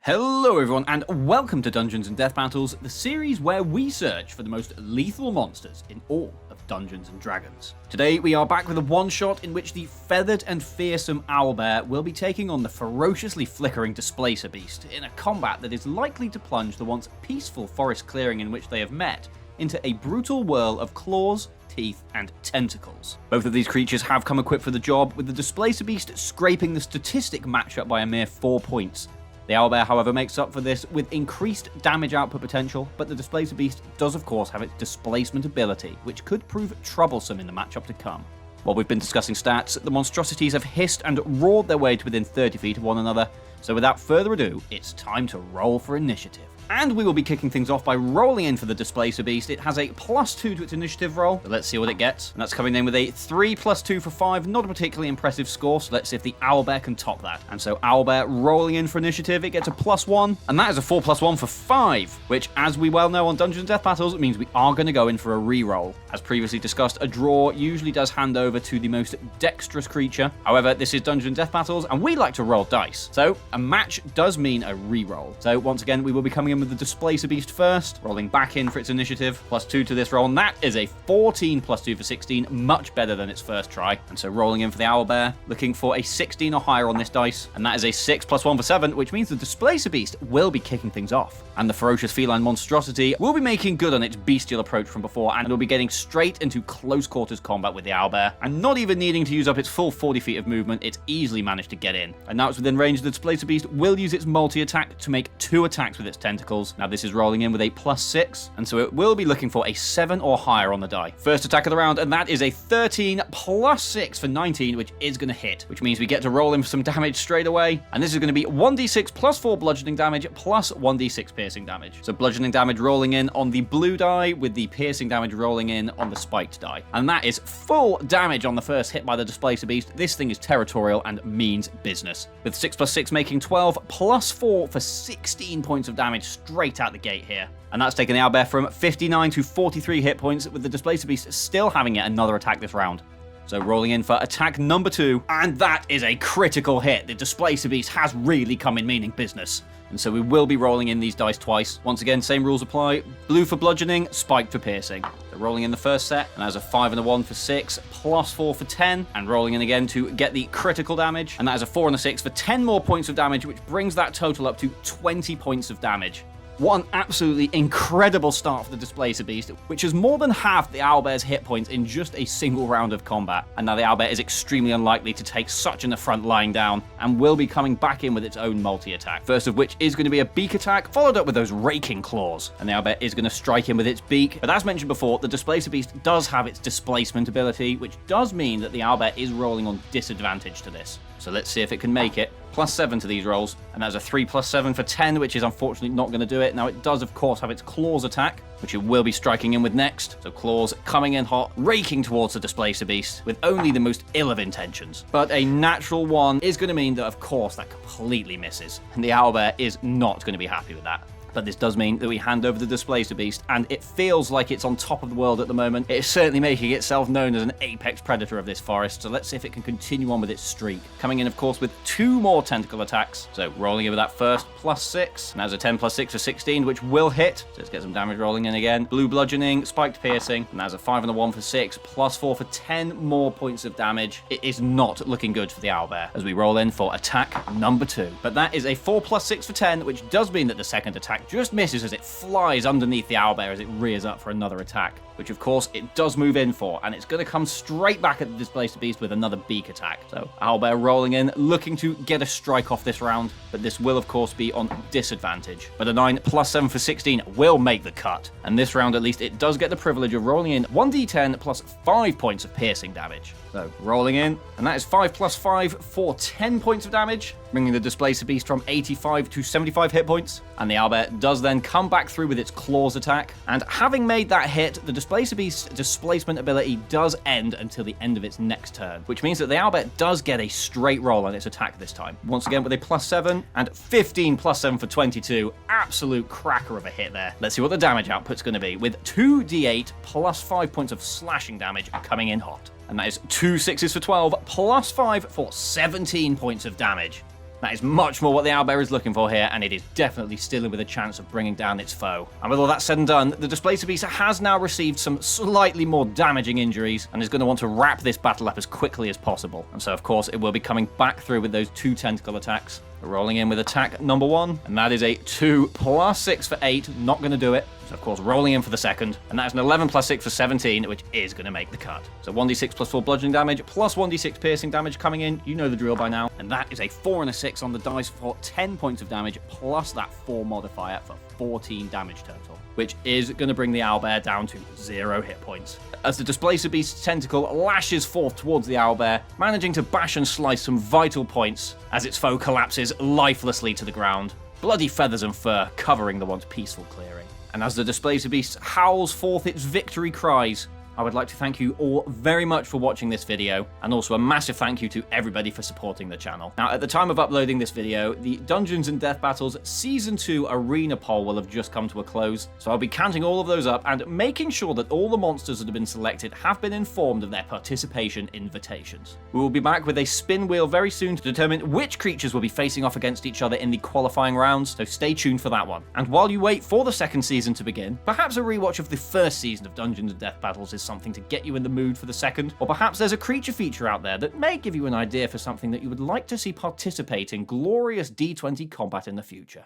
Hello everyone, and welcome to Dungeons & Death Battles, the series where we search for the most lethal monsters in all of Dungeons & Dragons. Today we are back with a one-shot in which the feathered and fearsome Owlbear will be taking on the ferociously flickering Displacer beast in a combat that is likely to plunge the once peaceful forest clearing in which they have met into a brutal whirl of claws, teeth, and tentacles. Both of these creatures have come equipped for the job, with the Displacer beast scraping the statistic matchup by a mere 4 points. The Owlbear, however, makes up for this with increased damage output potential, but the Displacer beast does of course have its displacement ability, which could prove troublesome in the matchup to come. While we've been discussing stats, the monstrosities have hissed and roared their way to within 30 feet of one another, so without further ado, it's time to roll for initiative. And we will be kicking things off by rolling in for the Displacer beast. It has a +2 to its initiative roll, so let's see what it gets. And that's coming in with a 3 + 2 for 5, not a particularly impressive score, so let's see if the Owlbear can top that. And so Owlbear rolling in for initiative, it gets a +1, and that is a 4 + 1 for 5, which, as we well know on Dungeons & Death Battles, means we are going to go in for a reroll. As previously discussed, a draw usually does hand over to the most dexterous creature. However, this is Dungeons & Death Battles, and we like to roll dice, so a match does mean a reroll. So once again, we will be coming in with the Displacer beast first, rolling back in for its initiative, +2 to this roll, and that is a 14 + 2 for 16, much better than its first try. And so rolling in for the Owlbear, looking for a 16 or higher on this dice, and that is a 6 + 1 for 7, which means the Displacer beast will be kicking things off. And the ferocious feline monstrosity will be making good on its bestial approach from before, and will be getting straight into close quarters combat with the Owlbear, and not even needing to use up its full 40 feet of movement, it's easily managed to get in. And now it's within range, the Displacer beast will use its multi-attack to make 2 attacks with its tentacles. Now this is rolling in with a +6, and so it will be looking for a 7 or higher on the die. First attack of the round, and that is a 13 + 6 for 19, which is going to hit, which means we get to roll in for some damage straight away, and this is going to be 1d6 + 4 bludgeoning damage plus 1d6 piercing damage. So bludgeoning damage rolling in on the blue die, with the piercing damage rolling in on the spiked die. And that is full damage on the first hit by the Displacer beast. This thing is territorial and means business, with 6 + 6 making 12 + 4 for 16 points of damage straight out the gate here. And that's taken the Owlbear from 59 to 43 hit points, with the Displacer beast still having yet another attack this round. So rolling in for attack number 2, and that is a critical hit. The Displacer beast has really come in meaning business. And so we will be rolling in these dice twice. Once again, same rules apply. Blue for bludgeoning, spiked for piercing. So rolling in the first set, and that's a 5 and a 1 for 6, +4 for 10, and rolling in again to get the critical damage. And that is a 4 and a 6 for 10 more points of damage, which brings that total up to 20 points of damage. What an absolutely incredible start for the Displacer beast, which has more than halved the Owlbear's hit points in just a single round of combat. And now the Owlbear is extremely unlikely to take such an affront lying down, and will be coming back in with its own multi-attack. First of which is going to be a beak attack, followed up with those raking claws. And the Owlbear is going to strike in with its beak. But as mentioned before, the Displacer beast does have its displacement ability, which does mean that the Owlbear is rolling on disadvantage to this. So let's see if it can make it. +7 to these rolls, and that's a 3 + 7 for 10, which is unfortunately not going to do it. Now it does of course have its claws attack, which it will be striking in with next. So claws coming in hot, raking towards the Displacer beast with only the most ill of intentions. But a natural 1 is going to mean that of course that completely misses, and the Owlbear is not going to be happy with that. But this does mean that we hand over the Displacer beast, and it feels like it's on top of the world at the moment. It is certainly making itself known as an apex predator of this forest, so let's see if it can continue on with its streak. Coming in, of course, with 2 more tentacle attacks. So rolling in with that first +6, and that's a 10 + 6 for 16, which will hit. So let's get some damage rolling in again. Blue bludgeoning, spiked piercing, and that's a 5 and a 1 for 6, +4 for 10 more points of damage. It is not looking good for the Owlbear as we roll in for attack number 2. But that is a 4 + 6 for 10, which does mean that the second attack just misses as it flies underneath the Owlbear as it rears up for another attack, which of course it does move in for, and it's going to come straight back at the Displacer beast with another beak attack. So Owlbear rolling in, looking to get a strike off this round, but this will of course be on disadvantage. But a 9 + 7 for 16 will make the cut, and this round at least it does get the privilege of rolling in 1d10 plus 5 points of piercing damage. So rolling in, and that is 5 + 5 for 10 points of damage, bringing the Displacer beast from 85 to 75 hit points. And the Owlbear does then come back through with its claws attack, and having made that hit, the Displacer beast's displacement ability does end until the end of its next turn, which means that the Owlbear does get a straight roll on its attack this time. Once again with a +7, and 15 + 7 for 22. Absolute cracker of a hit there. Let's see what the damage output's going to be, with 2d8 plus 5 points of slashing damage coming in hot. And that is 2 6s for 12, plus 5 for 17 points of damage. That is much more what the Owlbear is looking for here, and it is definitely still in with a chance of bringing down its foe. And with all that said and done, the Displacer Beast has now received some slightly more damaging injuries, and is going to want to wrap this battle up as quickly as possible. And so, of course, it will be coming back through with those 2 tentacle attacks. Rolling in with attack number 1, and that is a 2 plus 6 for 8, not going to do it. So, of course, rolling in for the second, and that is an 11 plus 6 for 17, which is going to make the cut. So 1d6 plus 4 bludgeoning damage, plus 1d6 piercing damage coming in. You know the drill by now. And that is a 4 and a 6 on the dice for 10 points of damage, plus that 4 modifier for 14 damage total, which is going to bring the Owlbear down to 0 hit points. As the Displacer Beast's tentacle lashes forth towards the Owlbear, managing to bash and slice some vital points as its foe collapses lifelessly to the ground, bloody feathers and fur covering the once peaceful clearing. And as the Displacer Beast howls forth its victory cries, I would like to thank you all very much for watching this video, and also a massive thank you to everybody for supporting the channel. Now, at the time of uploading this video, the Dungeons and Death Battles Season 2 Arena poll will have just come to a close, so I'll be counting all of those up and making sure that all the monsters that have been selected have been informed of their participation invitations. We will be back with a spin wheel very soon to determine which creatures will be facing off against each other in the qualifying rounds, so stay tuned for that one. And while you wait for the second season to begin, perhaps a rewatch of the first season of Dungeons and Death Battles is something to get you in the mood for the second, or perhaps there's a creature feature out there that may give you an idea for something that you would like to see participate in glorious D20 combat in the future.